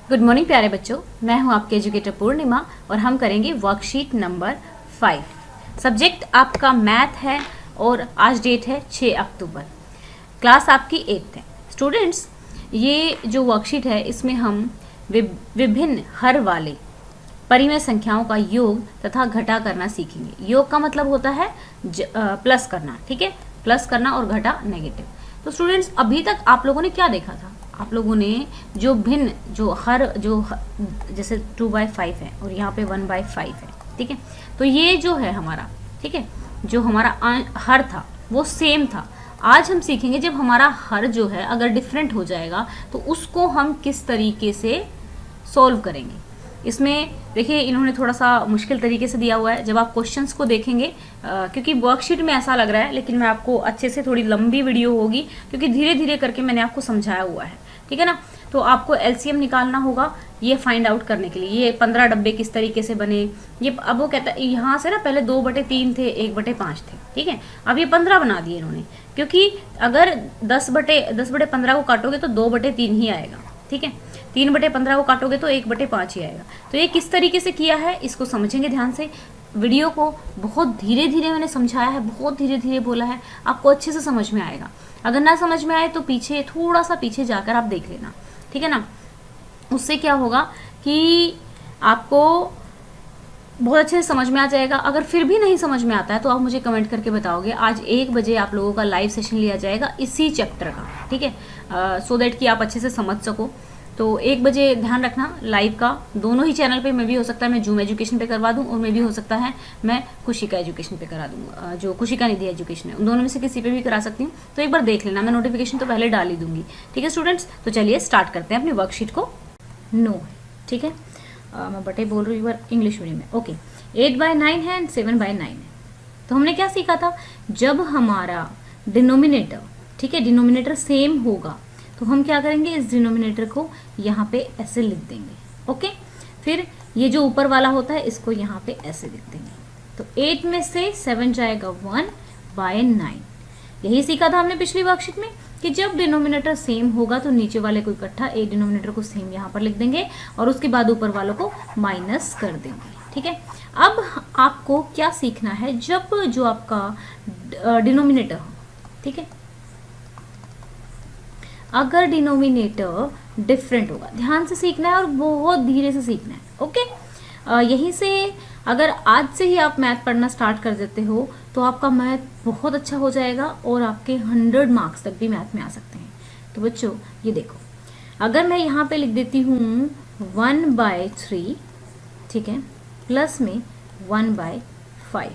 Good morning प्यारे बच्चों, मैं हूं आपके एजुकेटर पूर्णिमा और हम करेंगे वर्कशीट नंबर 5। सब्जेक्ट आपका मैथ है और आज डेट है 6 अक्टूबर। क्लास आपकी 8th है। स्टूडेंट्स, ये जो वर्कशीट है इसमें हम विभिन्न हर वाले परिमेय संख्याओं का योग तथा घटा करना सीखेंगे। योग का मतलब होता है प्लस करना, ठीक है, प्लस करना और घटा नेगेटिव। तो स्टूडेंट्स, अभी तक आप लोगों ने क्या देखा था? आप लोगों ने जो भिन्न जैसे 2/5 है और यहाँ पे 1/5 है, ठीक है। तो ये जो है हमारा, ठीक है, जो हमारा हर था वो सेम था। आज हम सीखेंगे जब हमारा हर जो है अगर डिफरेंट हो जाएगा तो उसको हम किस तरीके से सॉल्व करेंगे। इसमें देखिए, इन्होंने थोड़ा सा मुश्किल तरीके से दिया हुआ है। जब आप क्वेश्चंस को देखेंगे, क्योंकि वर्कशीट में ऐसा लग रहा है, लेकिन मैं आपको अच्छे से, थोड़ी लंबी वीडियो होगी क्योंकि धीरे धीरे करके मैंने आपको समझाया हुआ है, ठीक है ना। तो आपको एलसीएम निकालना होगा ये फाइंड आउट करने के लिए। ये 15 डब्बे किस तरीके से बने, ये अब वो कहता है यहाँ से ना पहले 2/3 थे, 1/5 थे, ठीक है। अब ये 15 बना दिए इन्होंने, क्योंकि अगर 10/15 को काटोगे तो 2/3 ही आएगा, ठीक है। 3/15 को काटोगे तो 1/5 ही आएगा। तो ये किस तरीके से किया है इसको समझेंगे ध्यान से। वीडियो को बहुत धीरे धीरे मैंने समझाया है, बहुत धीरे धीरे बोला है, आपको अच्छे से समझ में आएगा। अगर ना समझ में आए तो पीछे, थोड़ा सा पीछे जाकर आप देख लेना, ठीक है ना। उससे क्या होगा कि आपको बहुत अच्छे से समझ में आ जाएगा। अगर फिर भी नहीं समझ में आता है तो आप मुझे कमेंट करके बताओगे। आज 1 बजे आप लोगों का लाइव सेशन लिया जाएगा इसी चैप्टर का, ठीक है, सो दैट कि आप अच्छे से समझ सको। तो 1 बजे ध्यान रखना लाइव का। दोनों ही चैनल पे मैं भी, हो सकता है मैं जूम एजुकेशन पे करवा दूं और मैं भी हो सकता है मैं खुशिका एजुकेशन पे करा दूंगा, जो खुशिका निधि एजुकेशन है, उन दोनों में से किसी पे भी करा सकती हूँ। तो एक बार देख लेना, मैं नोटिफिकेशन तो पहले डाल ही दूंगी, ठीक है स्टूडेंट्स। तो चलिए स्टार्ट करते हैं अपनी वर्कशीट को। नो, ठीक है, मैं बटे बोल रही हूँ इंग्लिश मीडियम में। ओके, 8/9 है एंड 7/9 है। तो हमने क्या सीखा था? जब हमारा डिनोमिनेटर, ठीक है, डिनोमिनेटर सेम होगा तो हम क्या करेंगे, इस डिनोमिनेटर को यहाँ पे ऐसे लिख देंगे, ओके। फिर ये जो ऊपर वाला होता है इसको यहाँ पे ऐसे लिख देंगे। तो 8 में से 7 जाएगा 1/9। यही सीखा था हमने पिछली वर्कशीट में कि जब डिनोमिनेटर सेम होगा तो नीचे वाले को इकट्ठा, एक डिनोमिनेटर को सेम यहाँ पर लिख देंगे और उसके बाद ऊपर वालों को माइनस कर देंगे, ठीक है। अब आपको क्या सीखना है, जब जो आपका डिनोमिनेटर हो, ठीक है, अगर डिनोमिनेटर डिफरेंट होगा, ध्यान से सीखना है और बहुत धीरे से सीखना है, ओके। यहीं से अगर आज से ही आप मैथ पढ़ना स्टार्ट कर देते हो तो आपका मैथ बहुत अच्छा हो जाएगा और आपके 100 मार्क्स तक भी मैथ में आ सकते हैं। तो बच्चों ये देखो, अगर मैं यहाँ पे लिख देती हूँ 1/3, ठीक है, प्लस में 1/5।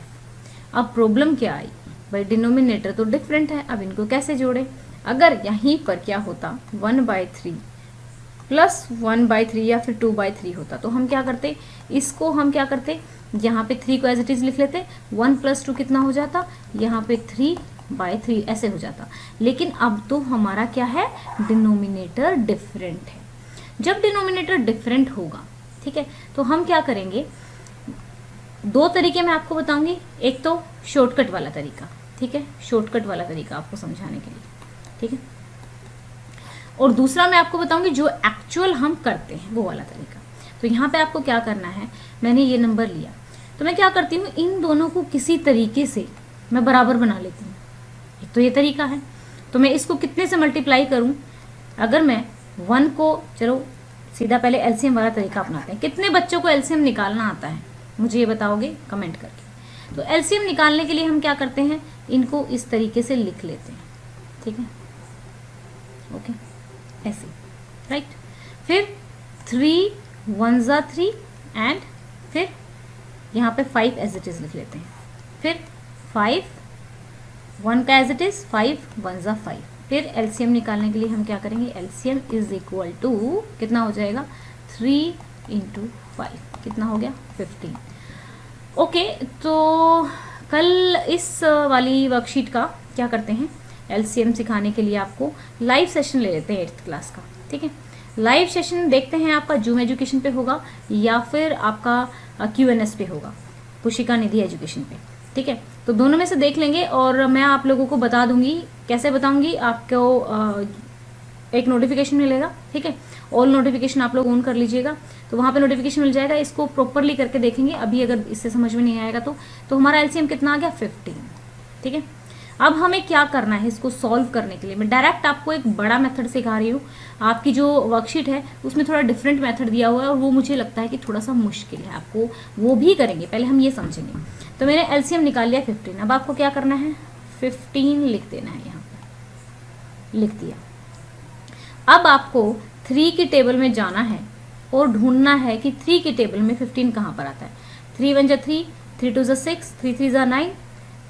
अब प्रॉब्लम क्या आई भाई, डिनोमिनेटर तो डिफरेंट है, अब इनको कैसे जोड़े। अगर यहीं पर क्या होता 1/3 प्लस 1/3 या फिर 2/3 होता तो हम क्या करते, इसको हम क्या करते, यहाँ पे 3 को एज इट इज लिख लेते, 1 + 2 कितना हो जाता, यहाँ पे 3/3 ऐसे हो जाता। लेकिन अब तो हमारा क्या है, डिनोमिनेटर डिफरेंट है। जब डिनोमिनेटर डिफरेंट होगा, ठीक है, तो हम क्या करेंगे, 2 तरीके मैं आपको बताऊंगी। एक तो शॉर्टकट वाला तरीका, ठीक है, शॉर्टकट वाला तरीका आपको समझाने के लिए, ठीक है, और दूसरा मैं आपको बताऊंगी जो एक्चुअल हम करते हैं वो वाला तरीका। तो यहाँ पे आपको क्या करना है, मैंने ये नंबर लिया तो मैं क्या करती हूँ, इन दोनों को किसी तरीके से मैं बराबर बना लेती हूँ। एक तो ये तरीका है, तो मैं इसको कितने से मल्टीप्लाई करूँ। अगर मैं 1 को, चलो सीधा पहले एलसीएम वाला तरीका अपनाते हैं। कितने बच्चों को एलसीएम निकालना आता है मुझे ये बताओगे कमेंट करके। तो एलसीएम निकालने के लिए हम क्या करते हैं, इनको इस तरीके से लिख लेते हैं, ठीक है, ओके, ऐसे, राइट। फिर 3 1 ज़ा 3 एंड फिर यहाँ पे 5 एज इट इज लिख लेते हैं। फिर 5 1 का एज इट इज, 5 1 ज़ा 5। फिर एलसीएम निकालने के लिए हम क्या करेंगे, एलसीएम इज इक्वल टू कितना हो जाएगा, 3 × 5 कितना हो गया, 15। ओके, तो कल इस वाली वर्कशीट का क्या करते हैं, एलसीएम सिखाने के लिए आपको लाइव सेशन ले लेते हैं 8th क्लास का, ठीक है। लाइव सेशन देखते हैं आपका जूम एजुकेशन पे होगा या फिर आपका QNS पे होगा, खुशिका निधि एजुकेशन पे, ठीक है। तो दोनों में से देख लेंगे और मैं आप लोगों को बता दूंगी। कैसे बताऊंगी आपको, एक नोटिफिकेशन मिलेगा, ठीक है, ऑल नोटिफिकेशन आप लोग ऑन कर लीजिएगा, तो वहाँ पे नोटिफिकेशन मिल जाएगा। इसको प्रॉपरली करके देखेंगे, अभी अगर इससे समझ में नहीं आएगा तो हमारा एलसीएम कितना आ गया 15, ठीक है। अब हमें क्या करना है इसको सॉल्व करने के लिए, मैं डायरेक्ट आपको एक बड़ा मेथड सिखा रही हूँ। आपकी जो वर्कशीट है उसमें थोड़ा डिफरेंट मेथड दिया हुआ है और वो मुझे लगता है कि थोड़ा सा मुश्किल है, आपको वो भी करेंगे, पहले हम ये समझेंगे। तो मैंने एलसीएम निकाल लिया 15, अब आपको क्या करना है 15 लिख देना है, यहाँ पर लिख दिया। अब आपको 3 की टेबल में जाना है और ढूंढना है कि 3 की टेबल में 15 कहाँ पर आता है। 3 1 जा 3, 3 2 जा 6, 3 3 जा 9,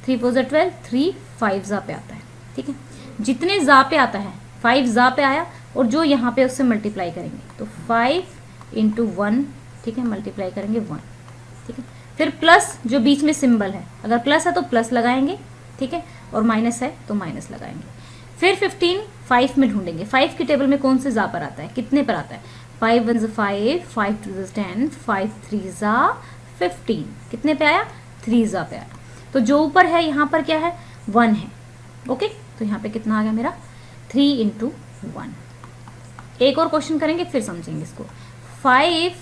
3 4 जा 12, 3 5 जा पे आता है, ठीक है। जितने जा पे आता है 5 जा पे आया और जो यहाँ पे उससे मल्टीप्लाई करेंगे तो 5 इंटू 1, ठीक है, मल्टीप्लाई करेंगे 1, ठीक है। फिर प्लस जो बीच में सिंबल है, अगर प्लस है तो प्लस लगाएंगे, ठीक है, और माइनस है तो माइनस लगाएंगे। फिर 15 5 में ढूंढेंगे, 5 की टेबल में कौन से जा पर आता है, कितने पर आता है, 5 1 5, 5 2 10, 5 3 15, कितने पे आया 3 जा पे आया। तो जो ऊपर है यहाँ पर क्या है 1 है, ओके। तो यहाँ पे कितना आ गया मेरा 3 इंटू 1। एक और क्वेश्चन करेंगे फिर समझेंगे इसको। 5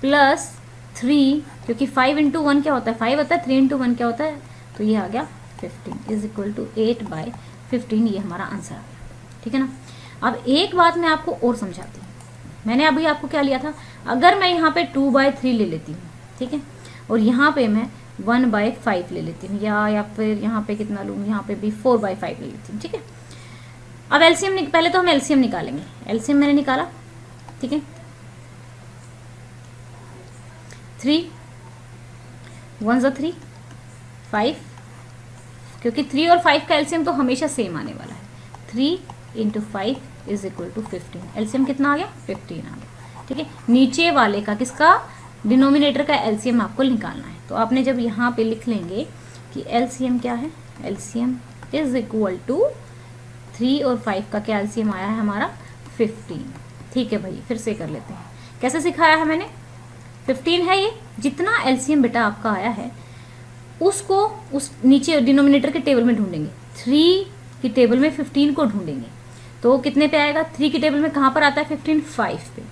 प्लस 3, क्योंकि 5 इंटू 1 क्या होता है 5 होता है, 3 इंटू 1 क्या होता है, तो ये आ गया 15 इज इक्वल टू 8/15, ये हमारा आंसर आ गया, ठीक है ना। अब एक बात मैं आपको और समझाती हूँ, मैंने अभी आपको क्या लिया था, अगर मैं यहाँ पे 2/3 ले लेती हूँ, ठीक है, और यहाँ पे मैं 1/5 ले लेती हूँ, या फिर यहाँ पे कितना लूँ, यहाँ पे भी 4/5 ले लेती हूँ, ठीक है। अब एलसीएम पहले तो हम एलसीएम निकालेंगे। एलसीएम मैंने निकाला, ठीक है, 3 1 जा 3 5, क्योंकि 3 और 5 का एलसीएम तो हमेशा सेम आने वाला है। 3 into 5 is equal to 15, LCM कितना आ गया 15 आ गया, ठीक है। नीचे वाले का किसका, डिनोमिनेटर का एलसीएम आपको निकालना है। तो आपने जब यहाँ पे लिख लेंगे कि एलसीएम क्या है, एलसीएम इज इक्वल टू 3 और 5 का क्या एलसीएम आया है हमारा 15, ठीक है भाई। फिर से कर लेते हैं, कैसे सिखाया है मैंने, 15 है ये, जितना एलसीएम बेटा आपका आया है उसको उस नीचे डिनोमिनेटर के टेबल में ढूंढेंगे। 3 की टेबल में 15 को ढूंढेंगे तो कितने पे आएगा, 3 की टेबल में कहाँ पर आता है 15, 5 पे।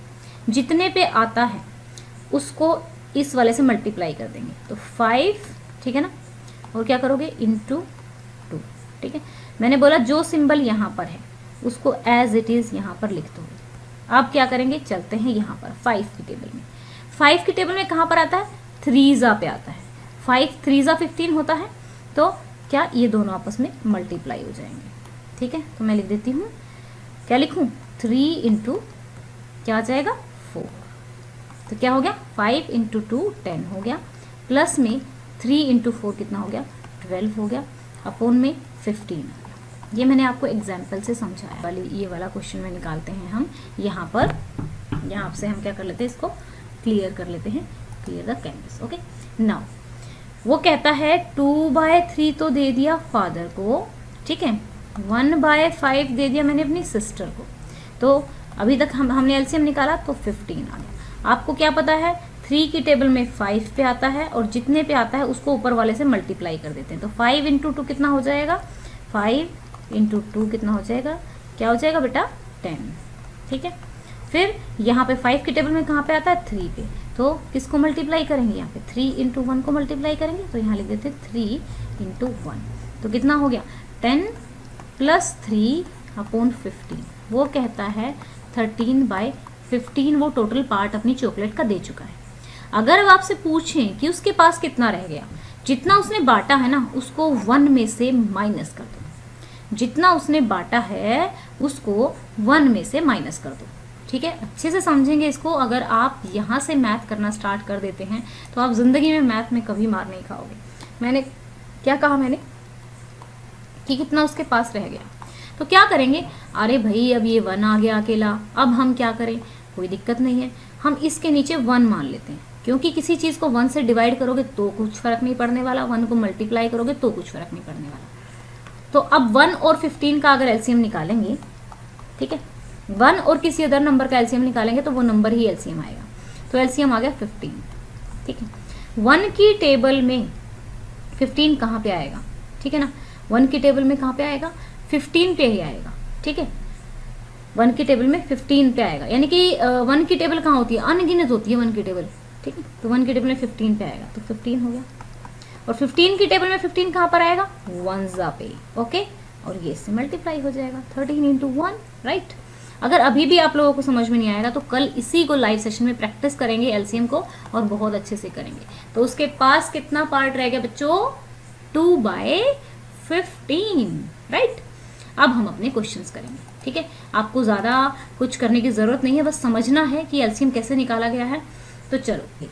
जितने पे आता है उसको इस वाले से मल्टीप्लाई कर देंगे तो 5, ठीक है ना, और क्या करोगे इंटू 2, ठीक है। मैंने बोला जो सिंबल यहाँ पर है उसको एज इट इज यहाँ पर लिख दो। अब क्या करेंगे, चलते हैं यहाँ पर 5 की टेबल में। 5 की टेबल में कहाँ पर आता है 3 जा पे आता है, 5 3 जा 15 होता है, तो क्या ये दोनों आपस में मल्टीप्लाई हो जाएंगे, ठीक है। तो मैं लिख देती हूँ, क्या लिखूँ 3 इंटू क्या आ जाएगा 4, तो क्या हो गया 5 इंटू 2 10 हो गया, प्लस में 3 इंटू 4 कितना हो गया 12 हो गया, अपोन में 15 आ गया। ये मैंने आपको एग्जाम्पल से समझाया। वाली ये वाला क्वेश्चन में निकालते हैं हम यहाँ पर, यहाँ से हम क्या कर लेते हैं, इसको क्लियर कर लेते हैं, clear the canvas, okay. Now वो कहता है 2/3 तो दे दिया फादर को, ठीक है, 1/5 दे दिया मैंने अपनी सिस्टर को। तो अभी तक हमने एलसीएम निकाला तो 15 आ गया। आपको क्या पता है 3 की टेबल में 5 पे आता है और जितने पे आता है उसको ऊपर वाले से मल्टीप्लाई कर देते हैं। तो 5 इंटू 2 कितना हो जाएगा, 5 इंटू 2 कितना हो जाएगा, क्या हो जाएगा बेटा 10, ठीक है। फिर यहाँ पे 5 की टेबल में कहाँ पे आता है 3 पे, तो किसको मल्टीप्लाई करेंगे, यहाँ पे 3 इंटू 1 को मल्टीप्लाई करेंगे, तो यहाँ लिख देते 3 इंटू 1, तो कितना हो गया 10 प्लस 3 अपॉन 15। वो कहता है 13/15 वो टोटल पार्ट अपनी चॉकलेट का दे चुका है। अगर अब आपसे पूछें कि उसके पास कितना रह गया, जितना उसने बांटा है ना उसको 1 में से माइनस कर दो, जितना उसने बांटा है उसको 1 में से माइनस कर दो, ठीक है। अच्छे से समझेंगे इसको। अगर आप यहाँ से मैथ करना स्टार्ट कर देते हैं तो आप जिंदगी में मैथ में कभी मार नहीं खाओगे। मैंने क्या कहा, मैंने कि कितना उसके पास रह गया, तो क्या करेंगे, अरे भाई अब ये 1 आ गया अकेला, अब हम क्या करें, कोई दिक्कत नहीं है, हम इसके नीचे 1 मान लेते हैं, क्योंकि किसी चीज़ को 1 से डिवाइड करोगे तो कुछ फर्क नहीं पड़ने वाला, 1 को मल्टीप्लाई करोगे तो कुछ फर्क नहीं पड़ने वाला। तो अब 1 और 15 का अगर एलसीएम निकालेंगे, ठीक है, 1 और किसी अदर नंबर का एलसीएम निकालेंगे तो वो नंबर ही एलसीएम आएगा। तो एलसीएम आ गया 15, ठीक है। 1 की टेबल में 15 कहाँ पे आएगा, ठीक है ना, 1 की टेबल में कहाँ पे आएगा 15 पे ही आएगा, ठीक है। 1 की टेबल में 15 पे आएगा, यानी कि 1 की टेबल कहाँ होती है, अनगिनत होती है 1 की टेबल, ठीक है। तो 1 की टेबल में 15 पे आएगा, तो 15 हो गया। और 15 की टेबल में 15 कहाँ पर आएगा, 1 पे, ओके। और ये इससे मल्टीप्लाई हो जाएगा 13 इंटू 1, राइट। अगर अभी भी आप लोगों को समझ में नहीं आएगा तो कल इसी को लाइव सेशन में प्रैक्टिस करेंगे एलसीएम को, और बहुत अच्छे से करेंगे। तो उसके पास कितना पार्ट रह गया बच्चों, 2/15, राइट। अब हम अपने क्वेश्चंस करेंगे, ठीक है। आपको ज़्यादा कुछ करने की ज़रूरत नहीं है, बस समझना है कि एलसीएम कैसे निकाला गया है। तो चलो,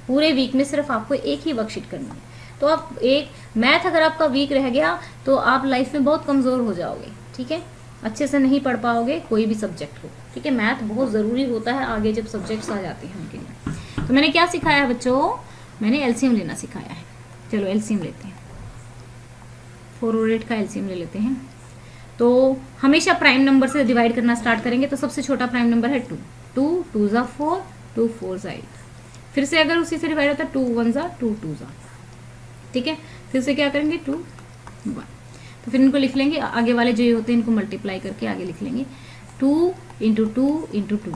पूरे वीक में सिर्फ आपको एक ही वर्कशीट करनी है। तो आप एक मैथ अगर आपका वीक रह गया तो आप लाइफ में बहुत कमज़ोर हो जाओगे, ठीक है। अच्छे से नहीं पढ़ पाओगे कोई भी सब्जेक्ट को, ठीक है। मैथ बहुत ज़रूरी होता है आगे जब सब्जेक्ट्स आ जाते हैं उनके लिए। तो मैंने क्या सिखाया है बच्चों, मैंने एलसीएम लेना सिखाया है। चलो एलसीएम लेते हैं, 4 और 8 का एलसीएम ले लेते हैं। तो हमेशा प्राइम नंबर से डिवाइड करना स्टार्ट करेंगे। तो सबसे छोटा प्राइम नंबर है 2, 2 2 ज़ा 4, 2 4 ज़ा 8। फिर से अगर उसी से डिवाइड होता है 2 1 ज़ा 2 2 ज़ा, ठीक है। फिर से क्या करेंगे 2 1, तो फिर इनको लिख लेंगे, आगे वाले जो ये होते हैं इनको मल्टीप्लाई करके आगे लिख लेंगे 2 इंटू 2 इंटू 2।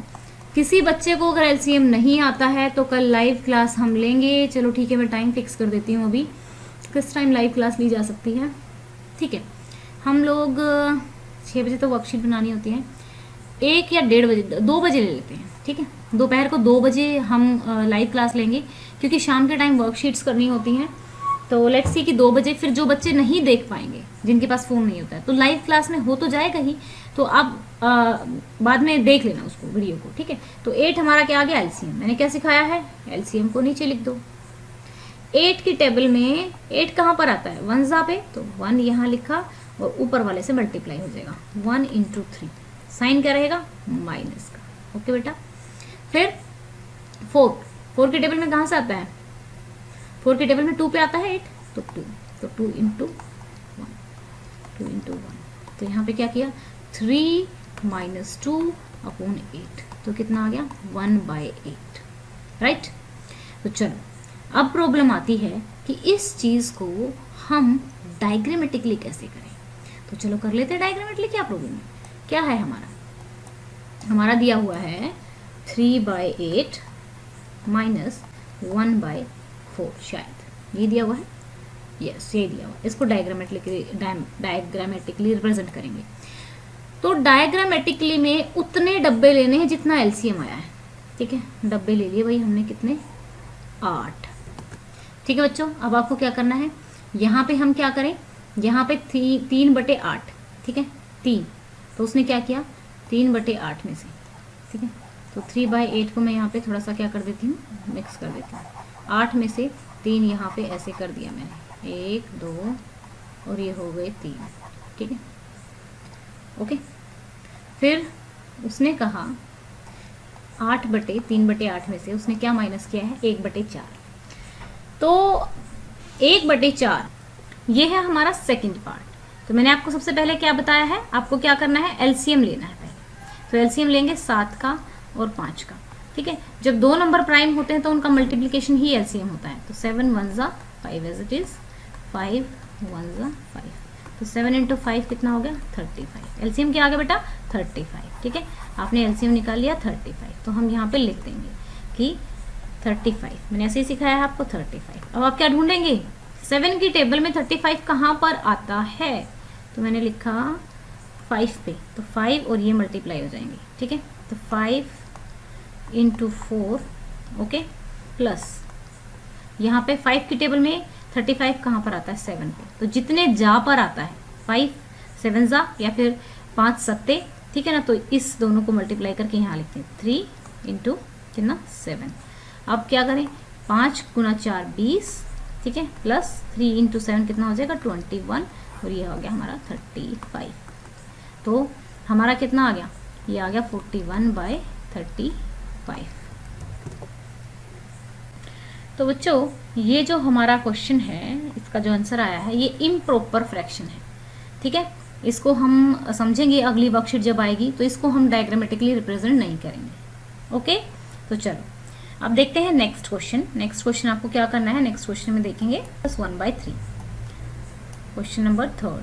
किसी बच्चे को अगर एलसीएम नहीं आता है तो कल लाइव क्लास हम लेंगे। चलो ठीक है, मैं टाइम फिक्स कर देती हूँ अभी, किस टाइम लाइव क्लास ली जा सकती है, ठीक है। हम लोग 6 बजे तो वर्कशीट बनानी होती है, 1 या 1:30 बजे, 2 बजे ले लेते हैं, ठीक है। दोपहर को 2 बजे हम लाइव क्लास लेंगे, क्योंकि शाम के टाइम वर्कशीट्स करनी होती हैं। तो लेट्स सी कि 2 बजे, फिर जो बच्चे नहीं देख पाएंगे, जिनके पास फ़ोन नहीं होता है, तो लाइव क्लास में हो तो जाएगा ही, तो आप बाद में देख लेना उसको, वीडियो को, ठीक है। तो 8 हमारा क्या आ गया, एलसीएम। मैंने क्या सिखाया है, एलसीएम को नीचे लिख दो। 8 की टेबल में 8 कहाँ पर आता है, 1 ज़ा पे, तो 1 यहाँ लिखा और ऊपर वाले से मल्टीप्लाई हो जाएगा 1 इंटू 3, साइन क्या रहेगा, माइनस का, ओके बेटा। फिर 4 की टेबल में कहाँ से आता है, 4 की टेबल में 2 पे आता है 8, तो 2, तो 2 इंटू 1, 2 इंटू 1। तो यहाँ पे क्या किया, 3 माइनस 2 अपॉन 8, तो कितना आ गया 1/8, राइट। तो चलो अब प्रॉब्लम आती है कि इस चीज़ को हम डायग्रामेटिकली कैसे करें। तो चलो कर लेते हैं डायग्रामेटिकली। क्या प्रॉब्लम है, क्या है हमारा दिया हुआ है 3/8 माइनस 1/4, शायद ये दिया हुआ है, यस ये दिया हुआ है। इसको डायग्रामेटिकली रिप्रेजेंट करेंगे। तो डायग्रामेटिकली में उतने डब्बे लेने हैं जितना एलसीएम आया है, ठीक है। डब्बे ले लिए भाई हमने, कितने, 8, ठीक है बच्चों। अब आपको क्या करना है, यहाँ पे हम क्या करें, यहाँ पे 3/8, ठीक है, 3, तो उसने क्या किया 3/8 में से, ठीक है। तो 3/8 को मैं यहाँ पे थोड़ा सा क्या कर देती हूँ, मिक्स कर देती हूँ। 8 में से 3 यहाँ पे ऐसे कर दिया मैंने, 1 2 और ये हो गए 3, ठीक है, ओके। फिर उसने कहा 3/8 में से उसने क्या माइनस किया है, 1/4। तो 1/4 ये है हमारा सेकंड पार्ट। तो मैंने आपको सबसे पहले क्या बताया है, आपको क्या करना है, एलसीएम लेना है पहले। तो एलसीएम लेंगे 7 का और 5 का, ठीक है। जब 2 नंबर प्राइम होते हैं तो उनका मल्टीप्लिकेशन ही एलसीएम होता है। तो 7 1 ज़ा 5 एज इट इज़, 5 1 ज़ा 5, तो 7 इंटू 5 कितना हो गया, 35। एलसीएम क्या आ गया बेटा, 35, ठीक है। आपने एलसीएम निकाल लिया 35, तो हम यहाँ पे लिख देंगे कि 35, मैंने ऐसे ही सिखाया है आपको 35। अब आप क्या ढूंढेंगे, 7 की टेबल में 35 कहाँ पर आता है, तो मैंने लिखा 5 पे, तो 5 और ये मल्टीप्लाई हो जाएंगे, ठीक है। तो 5 इंटू 4, ओके, प्लस यहाँ पे 5 की टेबल में 35 कहाँ पर आता है, 7 पे, तो जितने जा पर आता है 5 7 जा या फिर 5 सत्ते, ठीक है ना। तो इस दोनों को मल्टीप्लाई करके यहाँ लिखते हैं 3 इंटू कितना 7। अब क्या करें, 5 गुना 4 20, ठीक है, प्लस 3 इंटू 7 कितना हो जाएगा 21, और ये हो गया हमारा 35। तो हमारा कितना आ गया, ये आ गया 41/35। तो बच्चों ये जो हमारा क्वेश्चन है, इसका जो आंसर आया है ये इम्प्रॉपर फ्रैक्शन है, ठीक है। इसको हम समझेंगे अगली वर्कशीट जब आएगी, तो इसको हम डायग्रामेटिकली रिप्रेजेंट नहीं करेंगे, ओके। तो चलो अब देखते हैं नेक्स्ट क्वेश्चन। नेक्स्ट क्वेश्चन आपको क्या करना है, नेक्स्ट क्वेश्चन में देखेंगे +1/3, क्वेश्चन नंबर 3।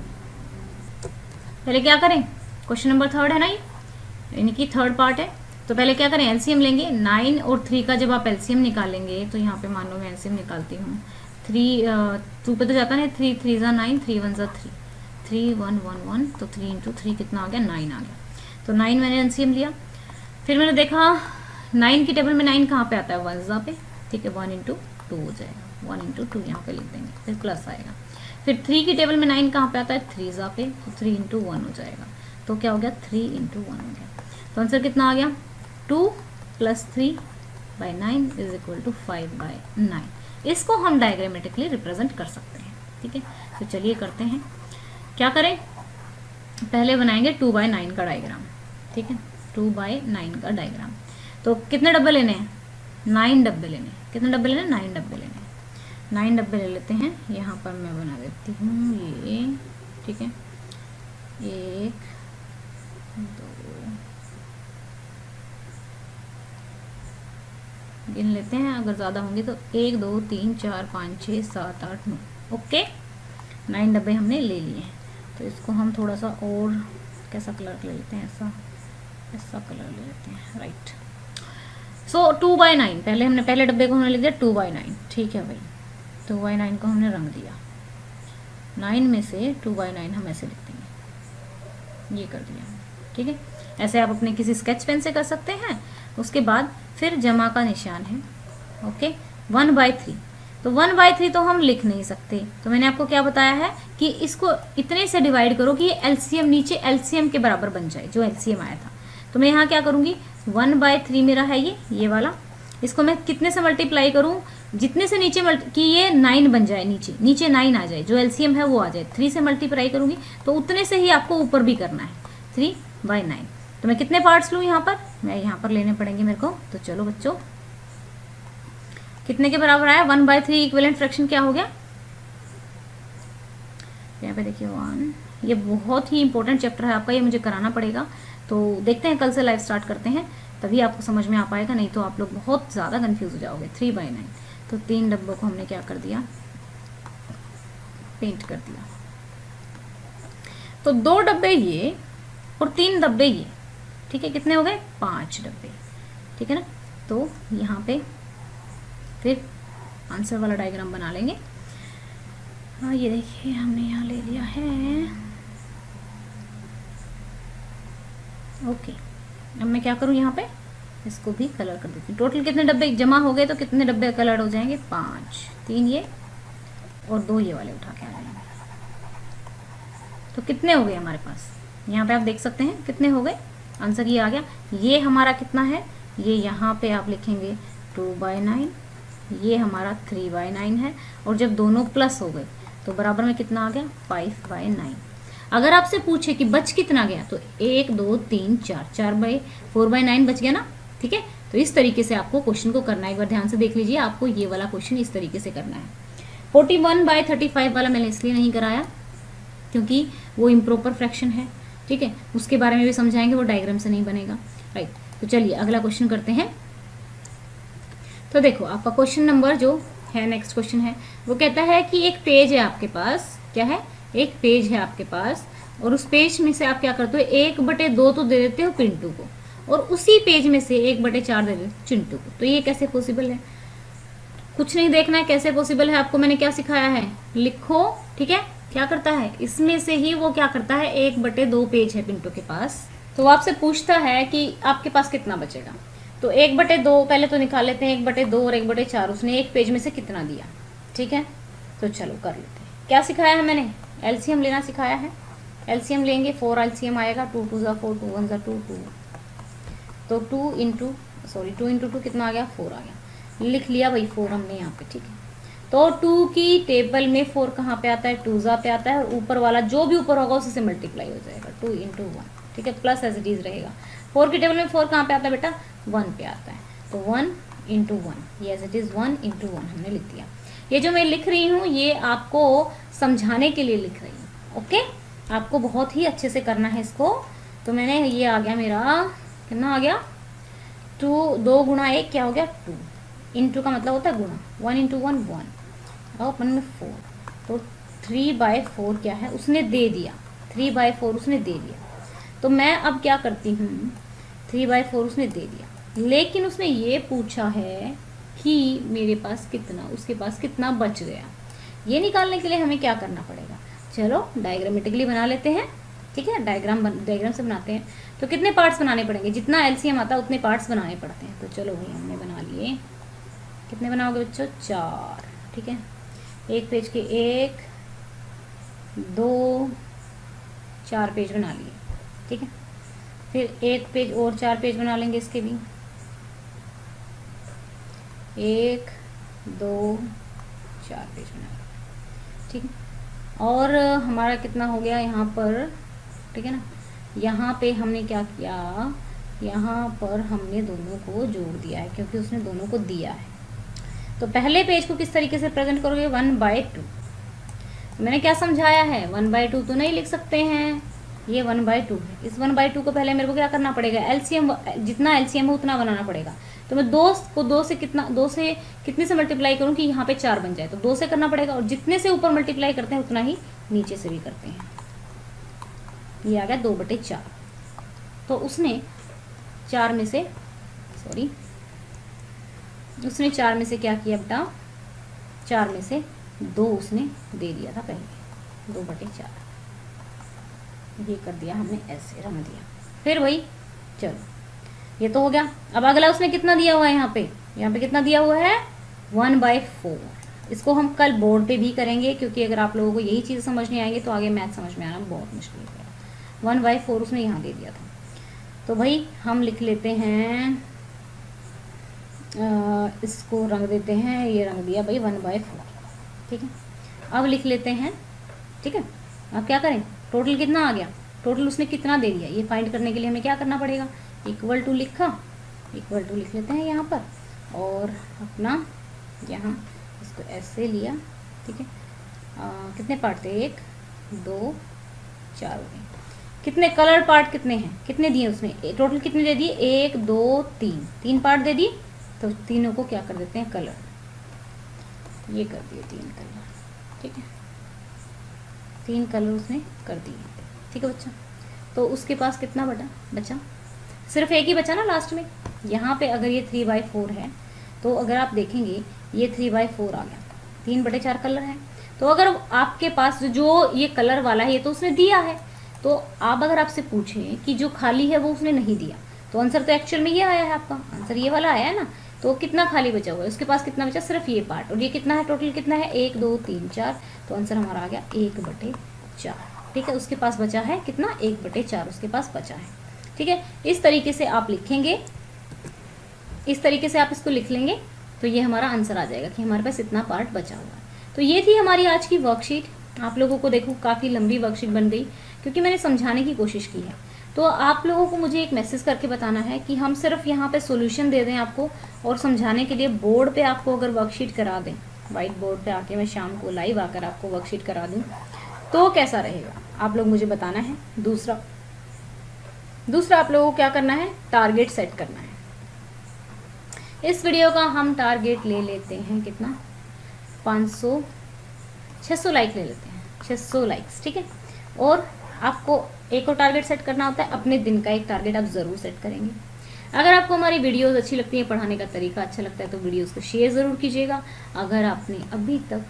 पहले क्या करें, क्वेश्चन नंबर 3 है ना ये, यानी कि थर्ड पार्ट है। तो पहले क्या करें, एलसीएम लेंगे। 9 और 3 का जब आप एलसीएम निकालेंगे तो यहाँ पे मान लो मैं एलसीएम निकालती हूँ। 2 पे तो जाता नहीं, 3 3 ज़ा 9, 3 1 ज़ा 3, 3 1 1 1, तो 3 इंटू 3 कितना आ गया, 9 आ गया। तो 9 मैंने एलसीएम लिया। फिर मैंने देखा 9 की टेबल में 9 कहाँ पे आता है, 1 ज़ा पे, ठीक है, 1 इंटू 2 हो जाएगा, 1 इंटू 2 यहाँ पे लिख देंगे, फिर प्लस आएगा। फिर 3 की टेबल में 9 कहाँ पे आता है, 3 ज़ा पे, तो 3 इंटू 1 हो जाएगा। तो क्या हो गया, 3 इंटू 1 हो गया। तो आंसर कितना आ गया, 2 + 3/9 इज इक्वल टू 5/9। इसको हम डायग्रामेटिकली रिप्रेजेंट कर सकते हैं, ठीक है। तो चलिए करते हैं, क्या करें, पहले बनाएंगे 2/9 का डायग्राम, ठीक है, 2/9 का डायग्राम। तो कितने डब्बे लेने हैं, 9 डब्बे लेने हैं। कितने डब्बे लेने हैं, 9 डब्बे लेने हैं। 9 डब्बे ले लेते हैं। यहाँ पर मैं बना देती हूँ ये, ठीक है, 1 2 गिन लेते हैं, अगर ज़्यादा होंगे तो 1 2 3 4 5 6 7 8 9। ओके, 9 डब्बे हमने ले लिए हैं। तो इसको हम थोड़ा सा और कैसा कलर ले लेते हैं, ऐसा कलर ले लेते हैं, राइट। सो 2/9, पहले डब्बे को हमने लिख दिया 2/9, ठीक है भाई। 2/9 को हमने रंग दिया, 9 में से 2/9 हम ऐसे लिख देंगे, ये कर दिया, ठीक है। ऐसे आप अपने किसी स्केच पेन से कर सकते हैं। उसके बाद फिर जमा का निशान है, ओके। 1/3, तो 1/3 तो हम लिख नहीं सकते। तो मैंने आपको क्या बताया है कि इसको इतने से डिवाइड करो कि एलसीएम नीचे एलसीएम के बराबर बन जाए, जो एलसीएम आया था। तो मैं यहाँ क्या करूँगी, 1/3 मेरा है ये वाला, इसको मैं कितने से मल्टीप्लाई करूँ, जितने से नीचे कि ये 9 बन जाए, नीचे 9 आ जाए, जो एलसीएम है वो आ जाए। 3 से मल्टीप्लाई करूँगी तो उतने से ही आपको ऊपर भी करना है, 3/9। तो मैं कितने पार्ट्स लूँ यहाँ पर, मैं यहाँ पर लेने पड़ेंगे मेरे को। तो चलो बच्चों, कितने के बराबर आया, 1/3 इक्विवेलेंट फ्रैक्शन क्या हो गया, यहाँ पे देखिए 1। ये बहुत ही इंपॉर्टेंट चैप्टर है आपका, ये मुझे कराना पड़ेगा। तो देखते हैं, कल से लाइव स्टार्ट करते हैं, तभी आपको समझ में आ पाएगा, नहीं तो आप लोग बहुत ज़्यादा कंफ्यूज हो जाओगे। 3/9, तो 3 डब्बों को हमने क्या कर दिया, पेंट कर दिया। तो 2 डब्बे ये और 3 डब्बे ये, ठीक है, कितने हो गए, 5 डब्बे, ठीक है ना। तो यहाँ पे फिर आंसर वाला डायग्राम बना लेंगे। हाँ, ये देखिए हमने यहाँ ले लिया है, ओके। अब मैं क्या करूँ, यहाँ पे इसको भी कलर कर देती हूँ। टोटल कितने डब्बे जमा हो गए, तो कितने डब्बे कलर हो जाएंगे, 5, 3 ये और 2 ये वाले उठा के आ जाएंगे। तो कितने हो गए हमारे पास, यहाँ पे आप देख सकते हैं कितने हो गए, आंसर ये आ गया। ये हमारा कितना है, ये यहाँ पे आप लिखेंगे 2/9, ये हमारा 3/9 है, और जब दोनों प्लस हो गए तो बराबर में कितना आ गया, 5/9। अगर आपसे पूछे कि बच कितना गया, तो 1 2 3 4 4/9 बच गया ना, ठीक है। तो इस तरीके से आपको क्वेश्चन को करना है, एक बार ध्यान से देख लीजिए, आपको ये वाला क्वेश्चन इस तरीके से करना है। 41/35 वाला मैंने इसलिए नहीं कराया क्योंकि वो इम्प्रॉपर फ्रैक्शन है, ठीक है, उसके बारे में भी समझाएंगे, वो डायग्राम से नहीं बनेगा, राइट। तो चलिए अगला क्वेश्चन करते हैं। तो देखो आपका क्वेश्चन नंबर जो है, नेक्स्ट क्वेश्चन है, वो कहता है कि एक पेज है आपके पास, क्या है, एक पेज है आपके पास, और उस पेज में से आप क्या करते हो, 1/2 तो दे देते हो पिंटू को, और उसी पेज में से 1/4 दे देते हो चिंटू को। तो ये कैसे पॉसिबल है, कुछ नहीं देखना है कैसे पॉसिबल है, आपको मैंने क्या सिखाया है, लिखो, ठीक है। क्या करता है, इसमें से ही वो क्या करता है, 1/2 पेज है पिंटू के पास, तो वो आपसे पूछता है कि आपके पास कितना बचेगा। तो 1/2 पहले तो निकाल लेते हैं, 1/2 और 1/4, उसने एक पेज में से कितना दिया, ठीक है। तो चलो कर लेते हैं। क्या सिखाया है मैंने, एलसीएम लेना सिखाया है। एलसीएम लेंगे, 4 एलसीएम आएगा, 2 2 ज़ा 4, 2 1 ज़ा 2, 2। तो 2 इंटू 2 कितना आ गया, 4 आ गया, लिख लिया भाई 4 हमने यहाँ पे, ठीक है। तो 2 की टेबल में 4 कहाँ पे आता है, 2 ज़ा पे आता है, और ऊपर वाला जो भी ऊपर होगा उसी से मल्टीप्लाई हो जाएगा, 2 इंटू 1, ठीक है, प्लस एज इट इज रहेगा। 4 की टेबल में 4 कहाँ पे आता है बेटा, 1 पे आता है, तो 1 इंटू 1, ये एज इट इज 1 इंटू 1 हमने लिख दिया। ये जो मैं लिख रही हूँ ये आपको समझाने के लिए लिख रही हूँ, ओके। आपको बहुत ही अच्छे से करना है इसको। तो मैंने, ये आ गया मेरा, कितना आ गया, 2 गुणा 1 क्या हो गया, 2, इंटू का मतलब होता है गुणा, 1 इंटू 1 1, और 1 में 4, तो 3/4 क्या है, उसने दे दिया, 3/4 उसने दे दिया। तो मैं अब क्या करती हूँ, 3/4 उसने दे दिया, लेकिन उसने ये पूछा है कि मेरे पास कितना, उसके पास कितना बच गया। ये निकालने के लिए हमें क्या करना पड़ेगा, चलो डायग्रामेटिकली बना लेते हैं। ठीक है, डायग्राम से बनाते हैं। तो कितने पार्ट्स बनाने पड़ेंगे, जितना एलसीएम आता है उतने पार्ट्स बनाने पड़ते हैं। तो चलो भाई हमने बना लिए, कितने बनाओगे बच्चों, 4। ठीक है, एक पेज के 1 2 4 पेज बना लिए। ठीक है, फिर एक पेज और 4 पेज बना लेंगे इसके भी, 1 2 4 पेज बना लेंगे। ठीक है, और हमारा कितना हो गया यहाँ पर, ठीक है ना। यहाँ पे हमने क्या किया, यहाँ पर हमने दोनों को जोड़ दिया है क्योंकि उसने दोनों को दिया है। तो पहले पेज को किस तरीके से प्रेजेंट करोगे, 1/2। मैंने क्या समझाया है, 1/2 तो नहीं लिख सकते हैं, ये 1/2 है। इस 1/2 को पहले मेरे को क्या करना पड़ेगा, एलसीएम, जितना एलसीएम है उतना बनाना पड़ेगा। तो मैं 2 से कितने से मल्टीप्लाई करूँ कि यहाँ पे 4 बन जाए, तो 2 से करना पड़ेगा। और जितने से ऊपर मल्टीप्लाई करते हैं उतना ही नीचे से भी करते हैं। ये आ गया 2/4। तो उसने 4 में से क्या किया बेटा, 4 में से 2 उसने दे दिया था पहले, 2/4 ये कर दिया हमने, ऐसे रंग दिया। फिर वही, चलो ये तो हो गया। अब अगला उसने कितना दिया हुआ है, यहाँ पे कितना दिया हुआ है, 1/4। इसको हम कल बोर्ड पे भी करेंगे, क्योंकि अगर आप लोगों को यही चीज़ समझ नहीं आएगी तो आगे मैथ समझ में आना बहुत मुश्किल है। 1/4 उसने यहाँ दे दिया था। तो भाई हम लिख लेते हैं, इसको रंग देते हैं, ये रंग दिया भाई 1/4। ठीक है, अब लिख लेते हैं। ठीक है, अब क्या करें, टोटल कितना आ गया, टोटल उसने कितना दे दिया, ये फाइंड करने के लिए हमें क्या करना पड़ेगा, इक्वल टू लिखा, इक्वल टू लिख लेते हैं यहाँ पर, और अपना यहाँ इसको ऐसे लिया। ठीक है, कितने पार्ट थे, 1 2 4 हो गए। कितने कलर पार्ट कितने हैं, कितने दिए उसने, टोटल कितने दे दिए, 1 2 3 पार्ट दे दिए। तो तीनों को क्या कर देते हैं, कलर, ये कर दिए 3 कलर। ठीक है, 3 कलर उसने कर दिए। ठीक है बच्चा, तो उसके पास कितना बचा, सिर्फ एक ही बचा ना लास्ट में। यहाँ पे अगर ये 3/4 है, तो अगर आप देखेंगे ये 3/4 आ गया, 3/4 कलर है। तो अगर आपके पास जो ये कलर वाला है, ये तो उसने दिया है। तो आप अगर आपसे पूछें कि जो खाली है वो उसने नहीं दिया, तो आंसर तो एक्चुअल में ये आया है, आपका आंसर ये वाला आया है ना। तो कितना खाली बचा हुआ है, उसके पास कितना बचा, सिर्फ ये पार्ट। और ये कितना है, टोटल कितना है, 1 2 3 4। तो आंसर हमारा आ गया 1/4। ठीक है, उसके पास बचा है कितना, 1/4 उसके पास बचा है। ठीक है, इस तरीके से आप लिखेंगे, इस तरीके से आप इसको लिख लेंगे, तो ये हमारा आंसर आ जाएगा कि हमारे पास इतना पार्ट बचा हुआ है। तो ये थी हमारी आज की वर्कशीट। आप लोगों को देखो काफ़ी लंबी वर्कशीट बन गई, क्योंकि मैंने समझाने की कोशिश की है। तो आप लोगों को मुझे एक मैसेज करके बताना है कि हम सिर्फ यहाँ पे सॉल्यूशन दे दें आपको, और समझाने के लिए बोर्ड पे आपको अगर वर्कशीट करा दें, वाइट बोर्ड पे आके मैं शाम को लाइव आकर आपको वर्कशीट करा दूँ, तो कैसा रहेगा, आप लोग मुझे बताना है। दूसरा आप लोगों को क्या करना है, टारगेट सेट करना है। इस वीडियो का हम टारगेट ले लेते हैं कितना, 600 लाइक ले लेते हैं, 600 लाइक्स। ठीक है, और आपको एक और टारगेट सेट करना होता है, अपने दिन का एक टारगेट आप ज़रूर सेट करेंगे। अगर आपको हमारी वीडियोस अच्छी लगती है, पढ़ाने का तरीका अच्छा लगता है, तो वीडियोस को शेयर ज़रूर कीजिएगा। अगर आपने अभी तक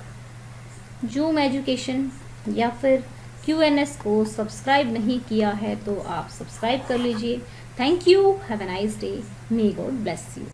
जूम एजुकेशन या फिर QNS को सब्सक्राइब नहीं किया है, तो आप सब्सक्राइब कर लीजिए। Thank you, have a nice day, may God bless you.